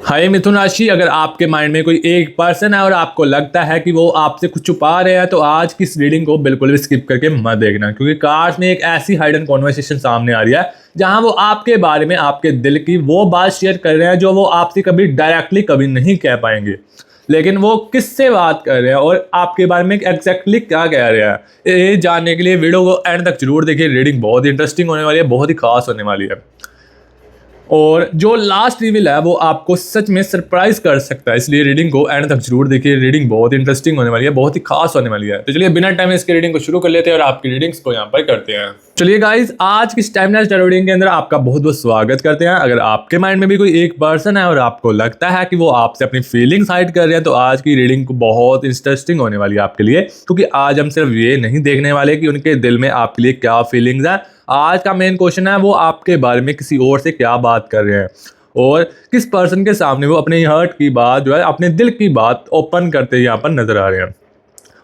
हाय मिथुन राशि, अगर आपके माइंड में कोई एक पर्सन है और आपको लगता है कि वो आपसे कुछ छुपा रहे हैं तो आज की इस रीडिंग को बिल्कुल भी स्किप करके मत देखना, क्योंकि कार्ड्स में एक ऐसी हाइडन कॉन्वर्सेशन सामने आ रही है जहां वो आपके बारे में, आपके दिल की वो बात शेयर कर रहे हैं जो वो आपसे कभी डायरेक्टली कभी नहीं कह पाएंगे। लेकिन वो किससे बात कर रहे हैं और आपके बारे में एग्जैक्टली क्या कह रहे हैं, ये जानने के लिए वीडियो को एंड तक जरूर देखिए। रीडिंग बहुत ही इंटरेस्टिंग होने वाली है, बहुत ही खास होने वाली है और जो लास्ट रिवील है वो आपको सच में सरप्राइज कर सकता है, इसलिए रीडिंग को एंड तक जरूर देखिए। रीडिंग बहुत इंटरेस्टिंग होने वाली है, बहुत ही खास होने वाली है। तो चलिए बिना टाइम इसकी रीडिंग को शुरू कर लेते हैं और आपकी रीडिंग्स को यहाँ पर करते हैं। चलिए गाइस, आज की टाइमलेस टैरो रीडिंग के अंदर आपका बहुत बहुत स्वागत करते हैं। अगर आपके माइंड में भी कोई एक पर्सन है और आपको लगता है कि वो आपसे अपनी फीलिंग्स हाइड कर रहे हैं तो आज की रीडिंग को बहुत इंटरेस्टिंग होने वाली है आपके लिए, क्योंकि आज हम सिर्फ ये नहीं देखने वाले कि उनके दिल में आपके लिए क्या फीलिंग्स है। आज का मेन क्वेश्चन है वो आपके बारे में किसी और से क्या बात कर रहे हैं और किस पर्सन के सामने वो अपने हर्ट की बात जो है, अपने दिल की बात ओपन करते यहाँ पर नजर आ रहे हैं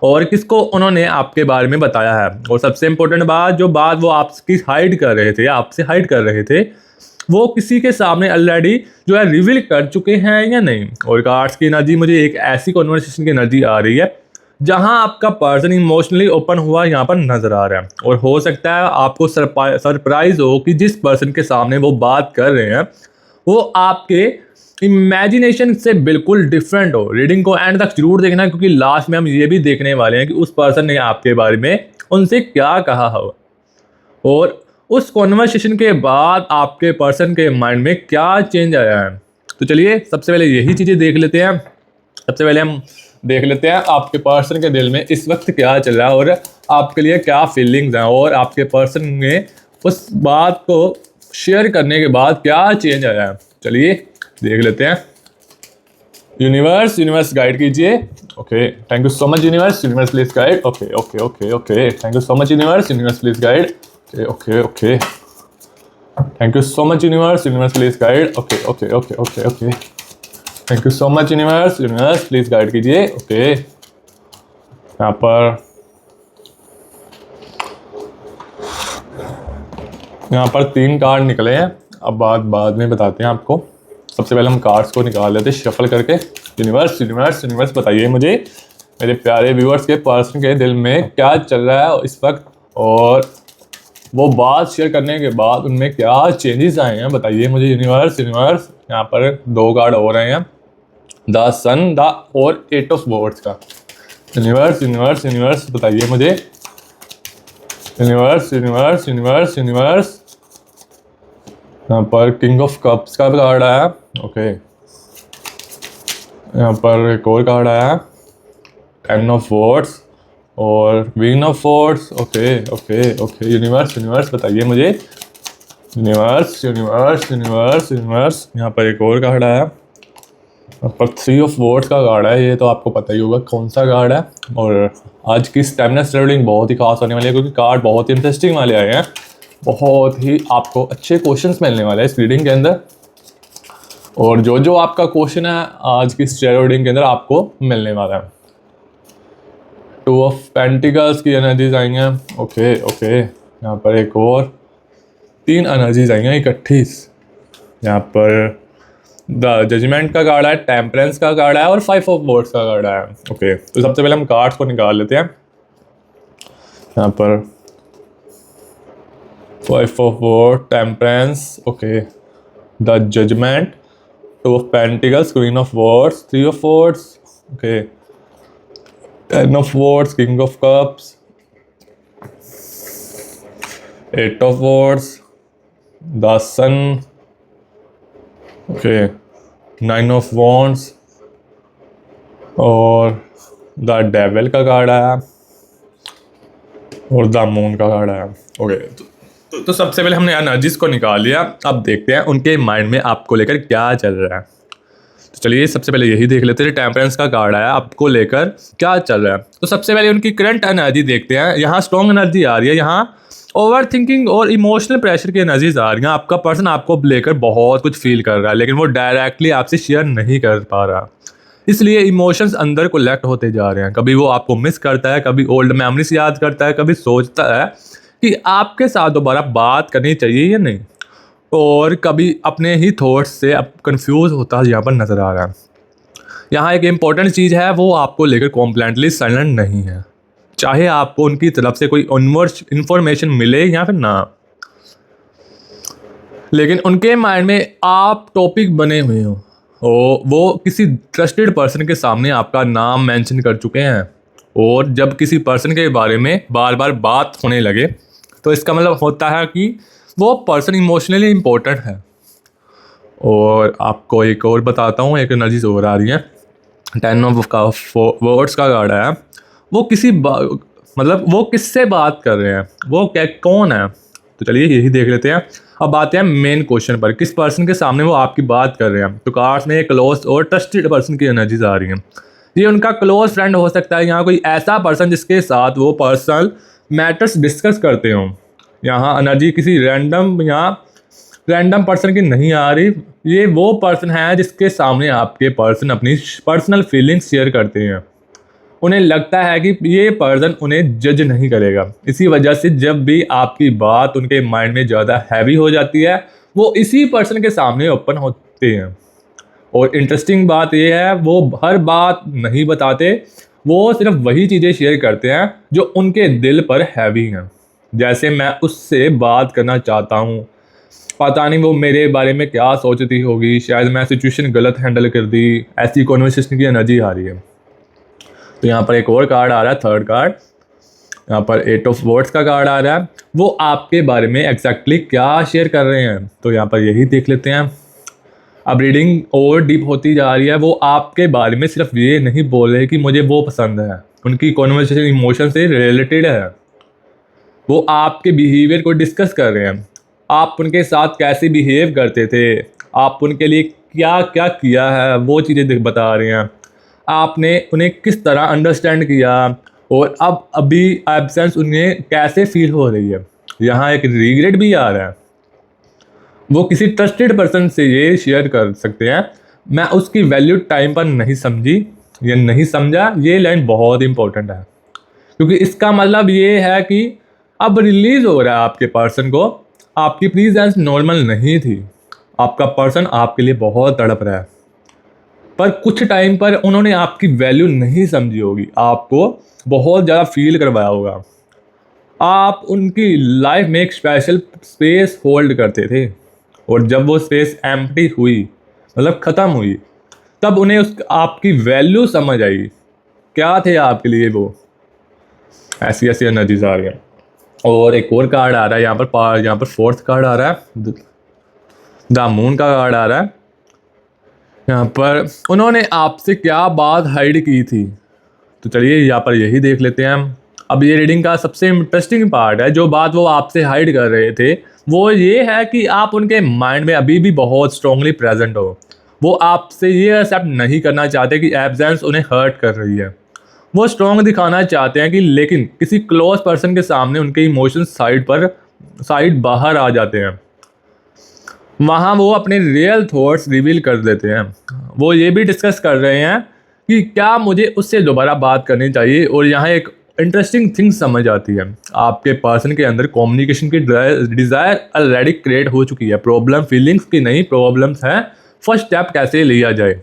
और किसको उन्होंने आपके बारे में बताया है। और सबसे इंपॉर्टेंट बात, जो बात वो आपकी हाइड कर रहे थे, आपसे हाइड कर रहे थे, वो किसी के सामने ऑलरेडी जो है रिवील कर चुके हैं या नहीं। और कार्ड्स की एनर्जी मुझे एक ऐसी कॉन्वर्सेशन की एनर्जी आ रही है जहां आपका पर्सन इमोशनली ओपन हुआ यहाँ पर नजर आ रहा है और हो सकता है आपको सरप्राइज हो कि जिस पर्सन के सामने वो बात कर रहे हैं वो आपके इमेजिनेशन से बिल्कुल डिफरेंट हो। रीडिंग को एंड तक जरूर देखना, क्योंकि लास्ट में हम ये भी देखने वाले हैं कि उस पर्सन ने आपके बारे में उनसे क्या कहा हो और उस कॉन्वर्सेशन के बाद आपके पर्सन के माइंड में क्या चेंज आया है। तो चलिए सबसे पहले यही चीज़ें देख लेते हैं। सबसे पहले हम देख लेते हैं आपके पर्सन के दिल में इस वक्त क्या चल रहा है और आपके लिए क्या फीलिंग्स हैं और आपके पर्सन में उस बात को शेयर करने के बाद क्या चेंज आया है। चलिए देख लेते हैं। यूनिवर्स गाइड कीजिए। Okay, thank you so much universe please guide. Okay okay okay okay, thank you so much universe please guide. Okay okay, thank you so much universe please guide. Okay okay okay okay okay, thank you so much universe please guide कीजिए। Okay, यहाँ पर 3 card निकले हैं। अब बाद में बताते हैं आपको। सबसे पहले हम कार्ड्स को निकाल लेते हैं शफल करके। यूनिवर्स बताइए मुझे मेरे प्यारे व्यूअर्स के पर्सन के दिल में क्या चल रहा है इस वक्त और वो बात शेयर करने के बाद उनमें क्या चेंजेस आए हैं, बताइए मुझे यूनिवर्स। यहाँ पर 2 कार्ड हो रहे हैं, द सन और 8 ऑफ वॉर्ड्स का। यूनिवर्स बताइए मुझे। यूनिवर्स यहाँ पर किंग ऑफ कप्स का कार्ड आया। ओके, यहाँ पर एक और कार्ड आया 10 ऑफ वॉर्ड्स और queen of swords. Okay okay okay, universe बताइए मुझे। यूनिवर्स यहाँ पर एक और कार्ड आया, यहाँ पर 3 ऑफ वॉर्ड्स का कार्ड है। ये तो आपको पता ही होगा कौन सा कार्ड है। और आज की स्टैमिना रीडिंग बहुत ही खास होने वाली है, क्योंकि कार्ड बहुत ही इंटरेस्टिंग वाले आए हैं। बहुत ही आपको अच्छे क्वेश्चंस मिलने वाले हैं इस रीडिंग के अंदर और जो आपका क्वेश्चन है आज की टैरो रीडिंग के अंदर आपको मिलने वाला है। 2 ऑफ पेंटिकल्स की एनर्जीज आई हैं। ओके ओके, यहाँ पर एक और 3 एनर्जीज आई हैं इकट्ठी। यहाँ पर द जजमेंट का कार्ड है, टेम्परेंस का कार्ड है और 5 ऑफ वॉर्ड्स का कार्ड है। ओके, तो सबसे पहले हम कार्ड्स को निकाल लेते हैं। यहाँ पर 5 of swords, temperance, okay, the judgement, 2 of pentacles, queen of swords, 3 of swords, okay, 10 of swords, king of cups, 8 of swords, the sun, okay, 9 of wands और द डेविल का कार्ड आया और द मून का card आया। Okay, तो सबसे पहले हमने एनर्जीज को निकाल लिया। अब देखते हैं उनके माइंड में आपको लेकर क्या चल रहा है। तो चलिए सबसे पहले यही देख लेते हैं। टेम्परेंस का कार्ड आया, आपको लेकर क्या चल रहा है। तो सबसे पहले उनकी करंट एनर्जी देखते हैं। यहाँ स्ट्रॉन्ग एनर्जी आ रही है, यहाँ ओवर थिंकिंग और इमोशनल प्रेशर की एनर्जीज आ रही हैं। आपका पर्सन आपको लेकर बहुत कुछ फील कर रहा है, लेकिन वो डायरेक्टली आपसे शेयर नहीं कर पा रहा, इसलिए इमोशंस अंदर कोलेक्ट होते जा रहे हैं। कभी वो आपको मिस करता है, कभी ओल्ड मेमोरीज याद करता है, कभी सोचता है कि आपके साथ दोबारा बात करनी चाहिए या नहीं। और कभी अपने ही थॉट्स से अब कंफ्यूज होता यहाँ पर नज़र आ रहा है। यहाँ एक इम्पॉर्टेंट चीज़ है, वो आपको लेकर कॉम्प्लेंटली साइलेंट नहीं है, चाहे आपको उनकी तरफ से कोई इनवर्स इन्फॉर्मेशन मिले या फिर ना, लेकिन उनके माइंड में आप टॉपिक बने हुए हो और वो किसी ट्रस्टेड पर्सन के सामने आपका नाम मेंशन कर चुके हैं। और जब किसी पर्सन के बारे में बार बार बात होने लगे तो इसका मतलब होता है कि वो पर्सन इमोशनली इम्पोर्टेंट है। और आपको एक और बताता हूँ, एक एनर्जी और आ रही है, 10 ऑफ का वर्ड्स का कार्ड है। वो मतलब वो किससे बात कर रहे हैं, वो क्या कौन है, तो चलिए यही देख लेते हैं। अब आते हैं मेन क्वेश्चन पर, किस पर्सन के सामने वो आपकी बात कर रहे हैं। तो कार्ड्स में क्लोज और ट्रस्टेड पर्सन की एनर्जीज आ रही हैं। ये उनका क्लोज फ्रेंड हो सकता है, यहाँ कोई ऐसा पर्सन जिसके साथ वो पर्सनल मैटर्स डिस्कस करते हों। यहाँ एनर्जी किसी रैंडम पर्सन की नहीं आ रही, ये वो पर्सन है जिसके सामने आपके पर्सन अपनी पर्सनल फीलिंग्स शेयर करते हैं। उन्हें लगता है कि ये पर्सन उन्हें जज नहीं करेगा, इसी वजह से जब भी आपकी बात उनके माइंड में ज़्यादा हैवी हो जाती है वो इसी पर्सन के सामने ओपन होते हैं। और इंटरेस्टिंग बात यह है, वो हर बात नहीं बताते, वो सिर्फ वही चीज़ें शेयर करते हैं जो उनके दिल पर हैवी हैं। जैसे मैं उससे बात करना चाहता हूँ, पता नहीं वो मेरे बारे में क्या सोचती होगी, शायद मैं सिचुएशन गलत हैंडल कर दी, ऐसी कॉन्वर्सेशन की एनर्जी आ रही है। तो यहाँ पर एक और कार्ड आ रहा है, थर्ड कार्ड, यहाँ पर 8 ऑफ वर्ड्स का कार्ड आ रहा है। वो आपके बारे में एग्जैक्टली क्या शेयर कर रहे हैं, तो यहाँ पर यही देख लेते हैं। अब रीडिंग और डीप होती जा रही है। वो आपके बारे में सिर्फ ये नहीं बोल रहे कि मुझे वो पसंद है, उनकी कॉन्वर्सेशन इमोशन से रिलेटेड है। वो आपके बिहेवियर को डिस्कस कर रहे हैं, आप उनके साथ कैसे बिहेव करते थे, आप उनके लिए क्या क्या किया है, वो चीज़ें बता रहे हैं। आपने उन्हें किस तरह अंडरस्टैंड किया और अब अभी एब्सेंस उन्हें कैसे फील हो रही है। यहाँ एक रिग्रेट भी आ रहा है। वो किसी ट्रस्टेड पर्सन से ये शेयर कर सकते हैं, मैं उसकी वैल्यू टाइम पर नहीं समझी या नहीं समझा। ये लाइन बहुत इंपॉर्टेंट है, क्योंकि इसका मतलब ये है कि अब रिलीज हो रहा है आपके पर्सन को, आपकी प्रेजेंस नॉर्मल नहीं थी, आपका पर्सन आपके लिए बहुत तड़प रहा है, पर कुछ टाइम पर उन्होंने आपकी वैल्यू नहीं समझी होगी, आपको बहुत ज़्यादा फील करवाया होगा। आप उनकी लाइफ में एक स्पेशल स्पेस होल्ड करते थे और जब वो स्पेस एम्प्टी हुई, मतलब ख़त्म हुई, तब उन्हें उस आपकी वैल्यू समझ आई, क्या थे आपके लिए वो। ऐसी ऐसी एनर्जीज आ रही हैं। और एक और कार्ड आ रहा है यहाँ पर फोर्थ कार्ड आ रहा है, द मून का कार्ड आ रहा है। यहाँ पर उन्होंने आपसे क्या बात हाइड की थी, तो चलिए यहाँ पर यही देख लेते हैं हम। अब ये रीडिंग का सबसे इंटरेस्टिंग पार्ट है, जो बात वो आपसे हाइड कर रहे थे वो ये है कि आप उनके माइंड में अभी भी बहुत स्ट्रांगली प्रेजेंट हो। वो आपसे ये एक्सेप्ट नहीं करना चाहते कि एब्सेंस उन्हें हर्ट कर रही है। वो स्ट्रांग दिखाना चाहते हैं कि, लेकिन किसी क्लोज पर्सन के सामने उनके इमोशंस साइड बाहर आ जाते हैं। वहाँ वो अपने रियल थॉट्स रिवील कर देते हैं। वो ये भी डिस्कस कर रहे हैं कि क्या मुझे उससे दोबारा बात करनी चाहिए। और यहाँ एक इंटरेस्टिंग थिंग समझ आती है, आपके पर्सन के अंदर कम्युनिकेशन की डिज़ायर ऑलरेडी क्रिएट हो चुकी है। प्रॉब्लम फीलिंग्स की नहीं, प्रॉब्लम्स हैं फर्स्ट स्टेप कैसे लिया जाए।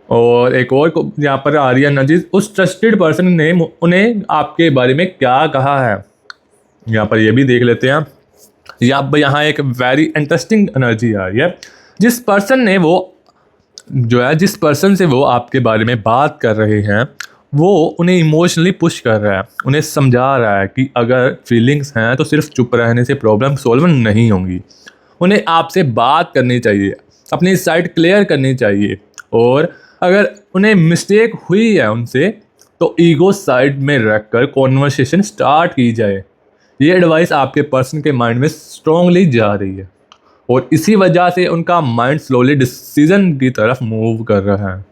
और एक और यहाँ पर आ रही है एनर्जीज, उस ट्रस्टेड पर्सन ने उन्हें आपके बारे में क्या कहा है, यहाँ पर ये भी देख लेते हैं। यहाँ एक वेरी इंटरेस्टिंग एनर्जी आ रही है। जिस पर्सन से वो आपके बारे में बात कर रहे हैं, वो उन्हें इमोशनली पुश कर रहा है, उन्हें समझा रहा है कि अगर फीलिंग्स हैं तो सिर्फ चुप रहने से प्रॉब्लम सॉल्व नहीं होंगी। उन्हें आपसे बात करनी चाहिए, अपनी साइड क्लियर करनी चाहिए। और अगर उन्हें मिस्टेक हुई है उनसे, तो ईगो साइड में रखकर कॉन्वर्सेशन स्टार्ट की जाए। ये एडवाइस आपके पर्सन के माइंड में स्ट्रांगली जा रही है और इसी वजह से उनका माइंड स्लोली डिसीजन की तरफ मूव कर रहा है।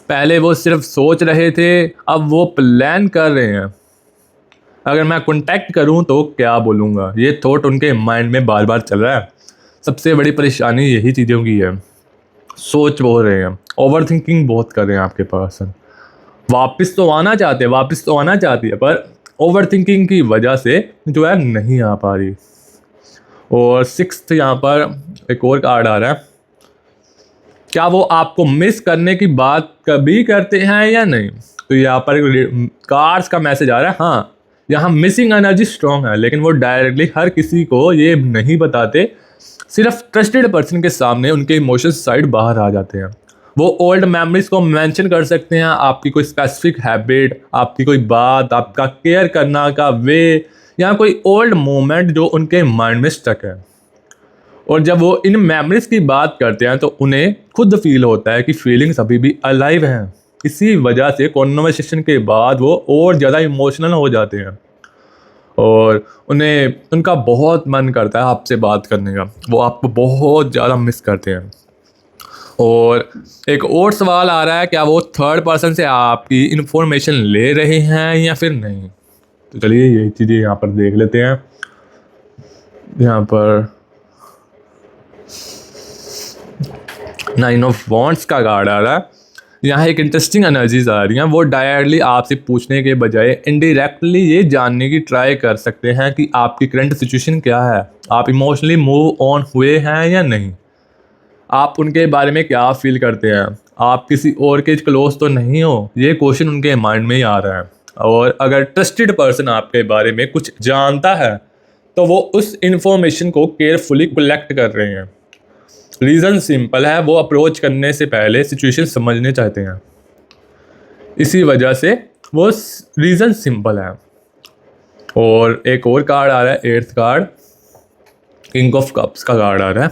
पहले वो सिर्फ सोच रहे थे, अब वो प्लान कर रहे हैं। अगर मैं कांटेक्ट करूं तो क्या बोलूँगा, ये थॉट उनके माइंड में बार बार चल रहा है। सबसे बड़ी परेशानी यही चीज़ों की है, सोच बोल रहे हैं, ओवर थिंकिंग बहुत कर रहे हैं आपके पर्सन। वापस तो आना चाहती है, पर ओवर थिंकिंग की वजह से जो है नहीं आ पा रही। और सिक्स्थ यहाँ पर एक और कार्ड आ रहा है, क्या वो आपको मिस करने की बात कभी करते हैं या नहीं। तो यहाँ पर कार्ड्स का मैसेज आ रहा है, हाँ यहाँ मिसिंग एनर्जी स्ट्रॉन्ग है, लेकिन वो डायरेक्टली हर किसी को ये नहीं बताते, सिर्फ ट्रस्टेड पर्सन के सामने उनके इमोशंस साइड बाहर आ जाते हैं। वो ओल्ड मेमोरीज को मेंशन कर सकते हैं, आपकी कोई स्पेसिफिक हैबिट, आपकी कोई बात, आपका केयर करना का वे, या कोई ओल्ड मोमेंट जो उनके माइंड में स्टक है। और जब वो इन मेमोरीज की बात करते हैं तो उन्हें खुद फील होता है कि फीलिंग्स अभी भी अलाइव हैं। इसी वजह से कॉन्वर्सेशन के बाद वो और ज़्यादा इमोशनल हो जाते हैं और उन्हें उनका बहुत मन करता है आपसे बात करने का, वो आपको बहुत ज़्यादा मिस करते हैं। और एक और सवाल आ रहा है, क्या वो थर्ड पर्सन से आपकी इंफॉर्मेशन ले रहे हैं या फिर नहीं। तो चलिए ये चीज़ें यहाँ पर देख लेते हैं। यहाँ पर 9 ऑफ वॉन्ड्स का कार्ड आ रहा है। यहाँ एक इंटरेस्टिंग एनर्जीज आ रही हैं। वो डायरेक्टली आपसे पूछने के बजाय इनडायरेक्टली ये जानने की ट्राई कर सकते हैं कि आपकी करंट सिचुएशन क्या है, आप इमोशनली मूव ऑन हुए हैं या नहीं, आप उनके बारे में क्या फील करते हैं, आप किसी और के क्लोज तो नहीं हो। ये क्वेश्चन उनके माइंड में ही आ रहा है। और अगर ट्रस्टेड पर्सन आपके बारे में कुछ जानता है तो वो उस इंफॉर्मेशन को केयरफुली कलेक्ट कर रहे हैं। रीज़न सिंपल है, वो अप्रोच करने से पहले सिचुएशन समझने चाहते हैं, इसी वजह से वो रीज़न सिंपल है। और एक और कार्ड आ रहा है, 8th card, king of cups का कार्ड आ रहा है।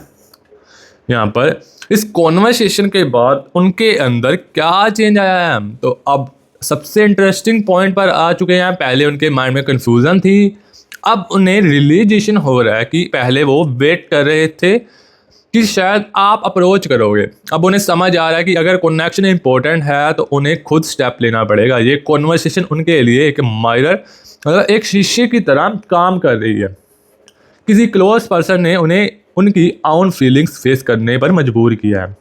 यहाँ पर इस कॉन्वर्सेशन के बाद उनके अंदर क्या चेंज आया है। तो अब सबसे इंटरेस्टिंग पॉइंट पर आ चुके हैं। पहले उनके माइंड में कन्फ्यूज़न थी, अब उन्हें रियलाइजेशन हो रहा है कि पहले वो वेट कर रहे थे कि शायद आप अप्रोच करोगे। अब उन्हें समझ आ रहा है कि अगर कनेक्शन इंपॉर्टेंट है तो उन्हें खुद स्टेप लेना पड़ेगा। ये कॉन्वर्सेशन उनके लिए एक मिरर, मतलब एक शीशे की तरह काम कर रही है। किसी क्लोज पर्सन ने उन्हें उनकी ओन फीलिंग्स फेस करने पर मजबूर किया है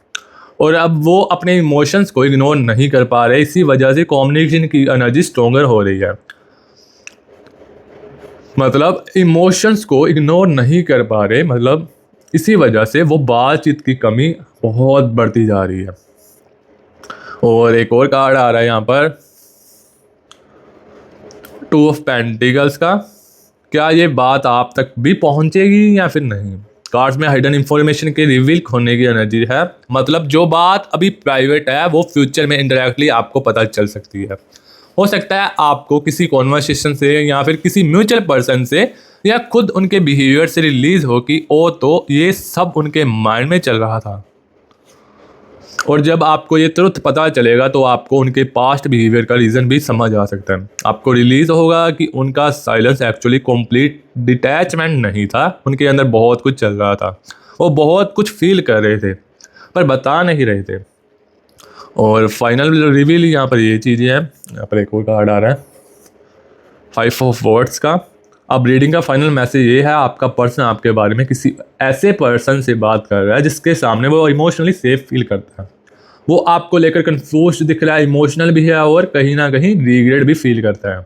और अब वो अपने इमोशंस को इग्नोर नहीं कर पा रहे। इसी वजह से कम्युनिकेशन की एनर्जी स्ट्रोंगर हो रही है। मतलब इमोशंस को इग्नोर नहीं कर पा रहे, मतलब इसी वजह से वो बातचीत की कमी बहुत बढ़ती जा रही है। और एक और कार्ड आ रहा है यहाँ पर, 2 ऑफ पेंटिकल्स का। क्या ये बात आप तक भी पहुँचेगी या फिर नहीं। कार्ड्स में हिडन इंफॉर्मेशन के रिवील होने की एनर्जी है। मतलब जो बात अभी प्राइवेट है वो फ्यूचर में इनडायरेक्टली आपको पता चल सकती है। हो सकता है आपको किसी कॉन्वर्सेशन से या फिर किसी म्यूचुअल पर्सन से या खुद उनके बिहेवियर से रिलीज हो कि ओ तो ये सब उनके माइंड में चल रहा था। और जब आपको ये ट्रुथ पता चलेगा तो आपको उनके पास्ट बिहेवियर का रीज़न भी समझ आ सकता है। आपको रिलीज़ होगा कि उनका साइलेंस एक्चुअली कंप्लीट डिटैचमेंट नहीं था, उनके अंदर बहुत कुछ चल रहा था, वो बहुत कुछ फील कर रहे थे पर बता नहीं रहे थे। और फाइनल रिवील यहाँ पर ये चीज़ें हैं। यहाँ पर एक और कार्ड आ रहा है, 5 ऑफ वर्ड्स का। अब रीडिंग का फाइनल मैसेज ये है, आपका पर्सन आपके बारे में किसी ऐसे पर्सन से बात कर रहा है जिसके सामने वो इमोशनली सेफ फील करता है। वो आपको लेकर कंफ्यूज दिख रहा है, इमोशनल भी है और कहीं ना कहीं रिग्रेट भी फील करता है।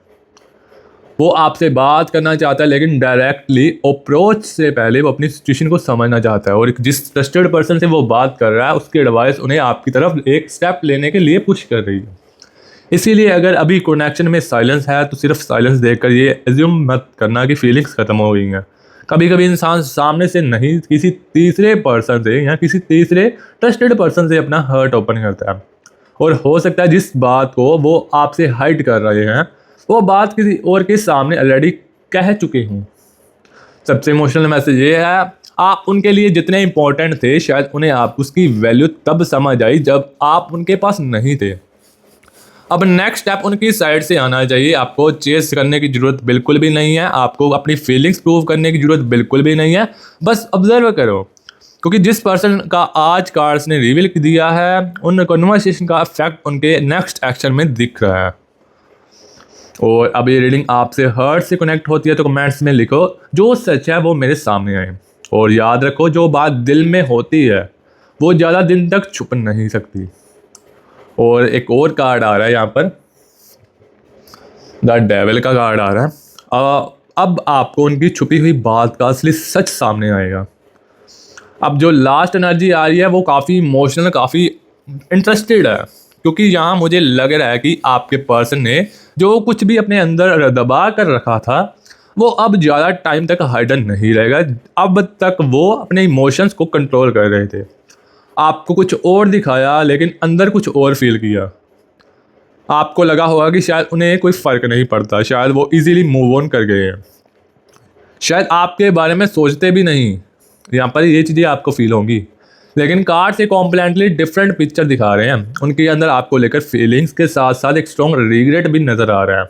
वो आपसे बात करना चाहता है लेकिन डायरेक्टली अप्रोच से पहले वो अपनी सिचुएशन को समझना चाहता है। और जिस ट्रस्टेड पर्सन से वो बात कर रहा है उसकी एडवाइस उन्हें आपकी तरफ एक स्टेप लेने के लिए पुश कर रही है। इसीलिए अगर अभी कनेक्शन में साइलेंस है तो सिर्फ साइलेंस देखकर ये एज्यूम मत करना कि फीलिंग्स ख़त्म हो गई हैं। कभी कभी इंसान सामने से नहीं, किसी तीसरे पर्सन से या किसी तीसरे ट्रस्टेड पर्सन से अपना हर्ट ओपन करता है। और हो सकता है जिस बात को वो आपसे हाइड कर रहे हैं वो बात किसी और के सामने ऑलरेडी कह चुके हों। सबसे इमोशनल मैसेज ये है, आप उनके लिए जितने इंपॉर्टेंट थे शायद उन्हें आप उसकी वैल्यू तब समझ आई जब आप उनके पास नहीं थे। अब नेक्स्ट स्टेप उनकी साइड से आना चाहिए। आपको चेस करने की ज़रूरत बिल्कुल भी नहीं है, आपको अपनी फीलिंग्स प्रूव करने की ज़रूरत बिल्कुल भी नहीं है। बस ऑब्जर्व करो, क्योंकि जिस पर्सन का आज कार्ड्स ने रिवील दिया है उन कन्वर्सेशन का इफेक्ट उनके नेक्स्ट एक्शन में दिख रहा है। और अब ये रीडिंग आपसे हर्ट से कनेक्ट होती है तो कमेंट्स में लिखो जो सच है वो मेरे सामने आए। और याद रखो जो बात दिल में होती है वो ज़्यादा दिन तक छुप नहीं सकती। और एक और कार्ड आ रहा है यहाँ पर, द डेविल का कार्ड आ रहा है। अब आपको उनकी छुपी हुई बात का असली सच सामने आएगा। अब जो लास्ट एनर्जी आ रही है वो काफ़ी इमोशनल, काफ़ी इंटरेस्टेड है, क्योंकि यहाँ मुझे लग रहा है कि आपके पर्सन ने जो कुछ भी अपने अंदर दबा कर रखा था वो अब ज़्यादा टाइम तक हाइडन नहीं रहेगा। अब तक वो अपने इमोशंस को कंट्रोल कर रहे थे, आपको कुछ और दिखाया लेकिन अंदर कुछ और फील किया। आपको लगा होगा कि शायद उन्हें कोई फ़र्क नहीं पड़ता, शायद वो इजीली मूव ऑन कर गए हैं, शायद आपके बारे में सोचते भी नहीं। यहाँ पर ये चीज़ें आपको फील होंगी, लेकिन कार्ड्स एक कॉम्प्लीटली डिफरेंट पिक्चर दिखा रहे हैं। उनके अंदर आपको लेकर फीलिंग्स के साथ साथ एक स्ट्रॉन्ग रिग्रेट भी नज़र आ रहा है।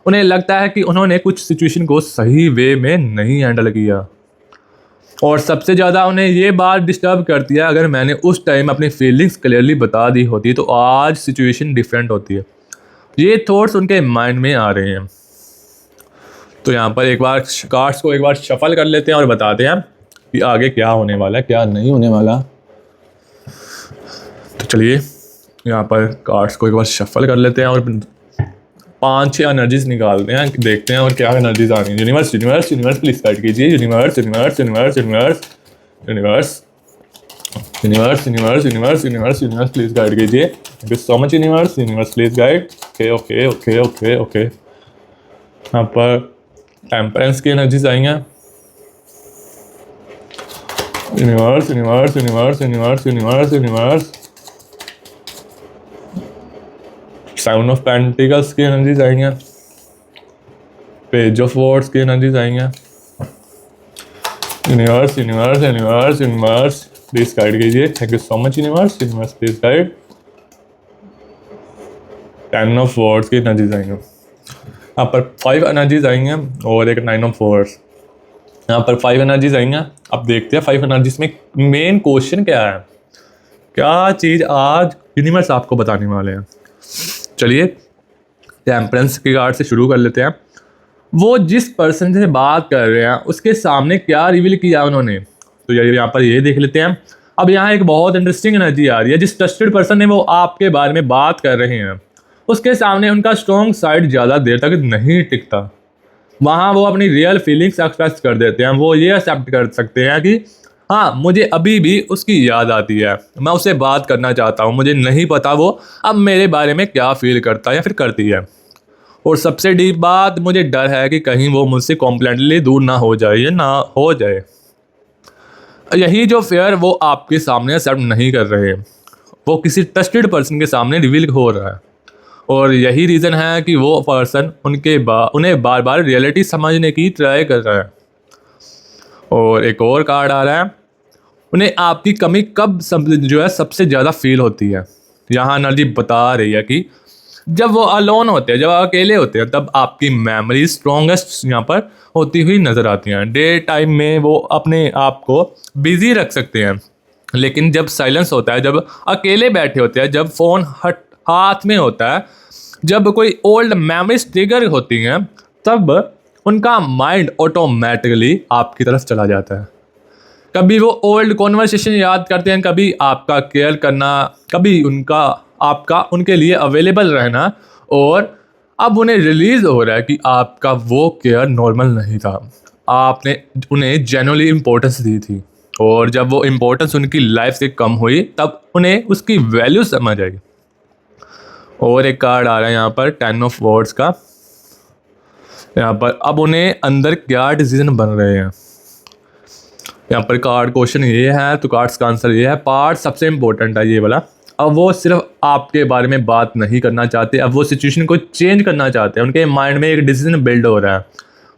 उन्हें लगता है कि उन्होंने कुछ सिचुएशन को सही वे में नहीं हैंडल किया, और सबसे ज़्यादा उन्हें ये बात डिस्टर्ब करती है, अगर मैंने उस टाइम अपनी फीलिंग्स क्लियरली बता दी होती तो आज सिचुएशन डिफरेंट होती है। ये थॉट्स उनके माइंड में आ रहे हैं। तो यहाँ पर एक बार कार्ड्स को एक बार शफल कर लेते हैं और बताते हैं कि आगे क्या होने वाला है, क्या नहीं होने वाला। तो चलिए यहाँ पर कार्ड्स को एक बार शफल कर लेते हैं और 5-6 एनर्जीज निकालते हैं, देखते हैं और क्या एनर्जीज आ रही हैं। Universe universe universe please guide कीजिए। Universe universe universe universe universe universe universe universe universe universe please guide कीजिए। Thank you so much universe. Universe please guide. Okay okay okay okay okay. यहाँ पर temperance की energies आई हैं। Universe universe universe universe universe universe. Sound of pentacles की energies आई हैं। Page of wards की एनर्जीज आई हैं। Universe universe universe universe please guide कीजिए। Thank you so much universe. Universe please guide. 10 of wards की एनर्जीज आई हैं। यहाँ पर 5 एनर्जीज आई हैं और एक 9 ऑफ वॉर्ड्स। यहाँ पर 5 एनर्जीज आई हैं। अब देखते हैं 5 एनर्जीज में मेन क्वेश्चन क्या है, क्या चीज़ आज यूनिवर्स आपको बताने वाले हैं। चलिए टेम्परेंस के कार्ड से शुरू कर लेते हैं। वो जिस पर्सन से बात कर रहे हैं उसके सामने क्या रिवील किया उन्होंने, तो यहाँ पर ये देख लेते हैं। अब यहाँ एक बहुत इंटरेस्टिंग एनर्जी आ रही है। जिस ट्रस्टेड पर्सन ने वो आपके बारे में बात कर रहे हैं उसके सामने उनका स्ट्रॉन्ग साइड ज़्यादा देर तक नहीं टिकता। वहाँ वो अपनी रियल फीलिंग्स एक्सप्रेस कर देते हैं। वो ये एक्सेप्ट कर सकते हैं कि हाँ, मुझे अभी भी उसकी याद आती है, मैं उससे बात करना चाहता हूँ, मुझे नहीं पता वो अब मेरे बारे में क्या फील करता है या फिर करती है। और सबसे डीप बात, मुझे डर है कि कहीं वो मुझसे कॉम्प्लीटली दूर ना हो जाए या ना हो जाए। यही जो फेयर वो आपके सामने एक्सेप्ट नहीं कर रहे, वो किसी ट्रस्टेड पर्सन के सामने रिवील हो रहा है। और यही रीज़न है कि वो पर्सन उन्हें बार बार रियलिटी समझने की ट्राई कर रहा है। और एक और कार्ड आ रहा है, उन्हें आपकी कमी कब सबसे ज़्यादा फील होती है। यहाँ एनर्जी बता रही है कि जब वो अलोन होते हैं, जब अकेले होते हैं, तब आपकी मेमोरी स्ट्रॉन्गेस्ट यहाँ पर होती हुई नज़र आती हैं। डे टाइम में वो अपने आप को बिजी रख सकते हैं, लेकिन जब साइलेंस होता है, जब अकेले बैठे होते हैं, जब फ़ोन हाथ में होता है, जब कोई ओल्ड मेमोरीज ट्रिगर होती हैं, तब उनका माइंड ऑटोमेटिकली आपकी तरफ चला जाता है। कभी वो ओल्ड कॉन्वर्सेशन याद करते हैं, कभी आपका केयर करना, कभी आपका उनके लिए अवेलेबल रहना। और अब उन्हें रिलीज़ हो रहा है कि आपका वो केयर नॉर्मल नहीं था, आपने उन्हें जेन्युइनली इम्पोर्टेंस दी थी। और जब वो इम्पोर्टेंस उनकी लाइफ से कम हुई तब उन्हें उसकी वैल्यू समझ आई। और एक कार्ड आ रहा है यहाँ पर 10 ऑफ वॉर्ड्स का। यहाँ पर अब उन्हें अंदर क्या डिसीजन बन रहे हैं। यहाँ पर कार्ड क्वेश्चन ये है, तो कार्ड्स का आंसर ये है। पार्ट सबसे इम्पोर्टेंट है ये वाला। अब वो सिर्फ आपके बारे में बात नहीं करना चाहते, अब वो सिचुएशन को चेंज करना चाहते हैं। उनके माइंड में एक डिसीजन बिल्ड हो रहा है,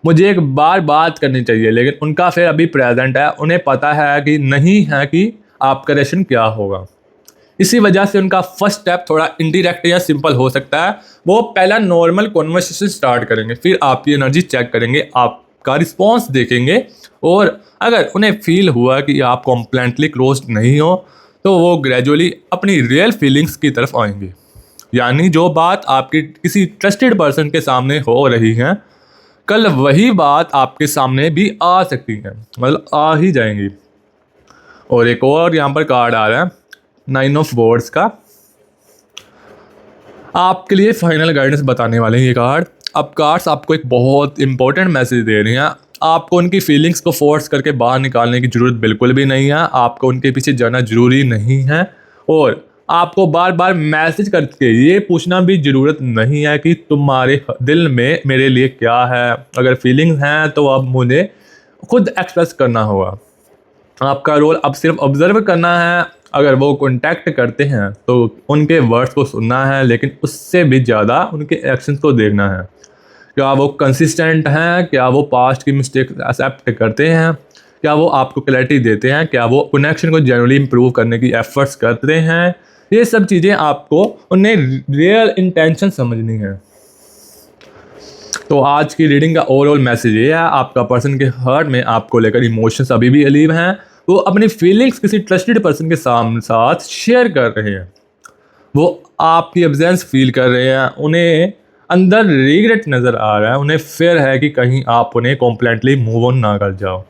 मुझे एक बार बात करनी चाहिए, लेकिन उनका फिर अभी प्रेजेंट है, उन्हें पता है कि नहीं है कि आपका रिएक्शन क्या होगा। इसी वजह से उनका फर्स्ट स्टेप थोड़ा इनडायरेक्ट या सिंपल हो सकता है। वो पहला नॉर्मल कॉन्वर्सेशन स्टार्ट करेंगे, फिर आपकी एनर्जी चेक करेंगे, आपका रिस्पॉन्स देखेंगे, और अगर उन्हें फील हुआ कि आप कॉम्प्लीटली क्लोज नहीं हो तो वो ग्रेजुअली अपनी रियल फीलिंग्स की तरफ आएंगे। यानी जो बात आपके किसी ट्रस्टेड पर्सन के सामने हो रही है, कल वही बात आपके सामने भी आ सकती है, मतलब आ ही जाएंगी। और एक और यहाँ पर कार्ड आ रहा है 9 ऑफ वॉर्ड्स का। आपके लिए फाइनल गाइडेंस बताने वाले हैं ये कार्ड। अब कार्ड्स आपको एक बहुत इंपॉर्टेंट मैसेज दे रही हैं। आपको उनकी फीलिंग्स को फोर्स करके बाहर निकालने की ज़रूरत बिल्कुल भी नहीं है। आपको उनके पीछे जाना ज़रूरी नहीं है और आपको बार बार मैसेज करके ये पूछना भी ज़रूरत नहीं है कि तुम्हारे दिल में मेरे लिए क्या है। अगर फीलिंग्स हैं तो अब मुझे खुद एक्सप्रेस करना होगा। आपका रोल अब सिर्फ ऑब्जर्व करना है। अगर वो कॉन्टैक्ट करते हैं तो उनके वर्ड्स को सुनना है, लेकिन उससे भी ज़्यादा उनके एक्शंस को देखना है। क्या वो कंसिस्टेंट हैं? क्या वो पास्ट की मिस्टेक एक्सेप्ट करते हैं? क्या वो आपको क्लैरिटी देते हैं? क्या वो कनेक्शन को जनरली इंप्रूव करने की एफर्ट्स करते हैं? ये सब चीज़ें आपको उन्हें रियल इंटेंशन समझनी है। तो आज की रीडिंग का ओवरऑल मैसेज ये है, आपका पर्सन के हर्ट में आपको लेकर इमोशंस अभी भी अलीव हैं। वो अपनी फीलिंग्स किसी ट्रस्टेड पर्सन के साथ शेयर कर रहे हैं। वो आपकी एब्सेंस फील कर रहे हैं। उन्हें अंदर रिग्रेट नज़र आ रहा है। उन्हें फेयर है कि कहीं आप उन्हें कॉम्प्लीटली मूव ऑन ना कर जाओ।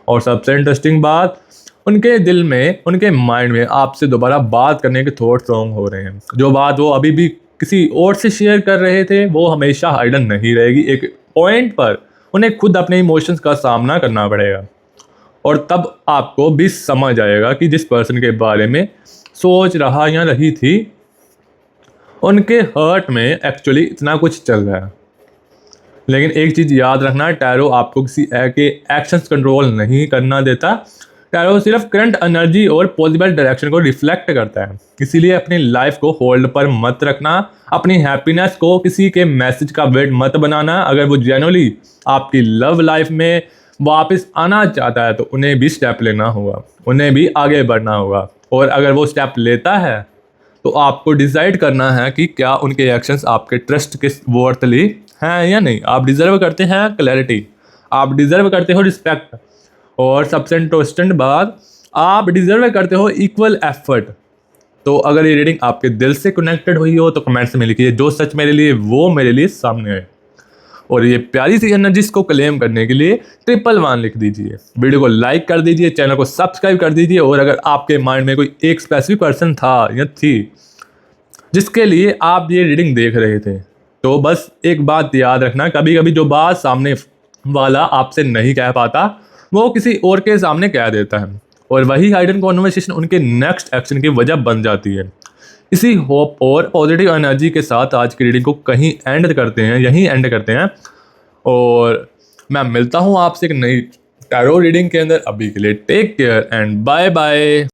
और सबसे इंटरेस्टिंग बात, उनके दिल में, उनके माइंड में आपसे दोबारा बात करने के थॉट स्ट्रॉन्ग हो रहे हैं। जो बात वो अभी भी किसी और से शेयर कर रहे थे वो हमेशा हाइडन नहीं रहेगी। एक पॉइंट पर उन्हें खुद अपने इमोशंस का सामना करना पड़ेगा और तब आपको भी समझ आएगा कि जिस पर्सन के बारे में सोच रहा या रही थी उनके हर्ट में एक्चुअली इतना कुछ चल रहा है। लेकिन एक चीज़ याद रखना, टैरो आपको किसी के एक्शंस कंट्रोल नहीं करना देता। टैरो सिर्फ करंट एनर्जी और पॉसिबल डायरेक्शन को रिफ्लेक्ट करता है। इसीलिए अपनी लाइफ को होल्ड पर मत रखना। अपनी हैप्पीनेस को किसी के मैसेज का वेट मत बनाना। अगर वो जेन्युइनली आपकी लव लाइफ में वापस आना चाहता है तो उन्हें भी स्टेप लेना होगा, उन्हें भी आगे बढ़ना होगा। और अगर वो स्टेप लेता है तो आपको डिसाइड करना है कि क्या उनके एक्शंस आपके ट्रस्ट के वर्थली हैं या नहीं। आप डिज़र्व करते हैं क्लैरिटी, आप डिज़र्व करते हो रिस्पेक्ट, और सबसे इंटरेस्टिंग बात, आप डिज़र्व करते हो इक्वल एफर्ट। तो अगर ये रीडिंग आपके दिल से कनेक्टेड हुई हो तो कमेंट्स में लिखिए, जो सच मेरे लिए वो मेरे लिए सामने आए। और ये प्यारी सी एनर्जीज को क्लेम करने के लिए 111 लिख दीजिए। वीडियो को लाइक कर दीजिए, चैनल को सब्सक्राइब कर दीजिए। और अगर आपके माइंड में कोई एक स्पेसिफिक पर्सन था या थी जिसके लिए आप ये रीडिंग देख रहे थे, तो बस एक बात याद रखना, कभी कभी जो बात सामने वाला आपसे नहीं कह पाता वो किसी और के सामने कह देता है, और वही हाइडन कॉन्वर्सेशन उनके नेक्स्ट एक्शन की वजह बन जाती है। इसी होप और पॉजिटिव एनर्जी के साथ आज की रीडिंग को यहीं एंड करते हैं। और मैं मिलता हूँ आपसे एक नई टैरो रीडिंग के अंदर। अभी के लिए take care and bye bye.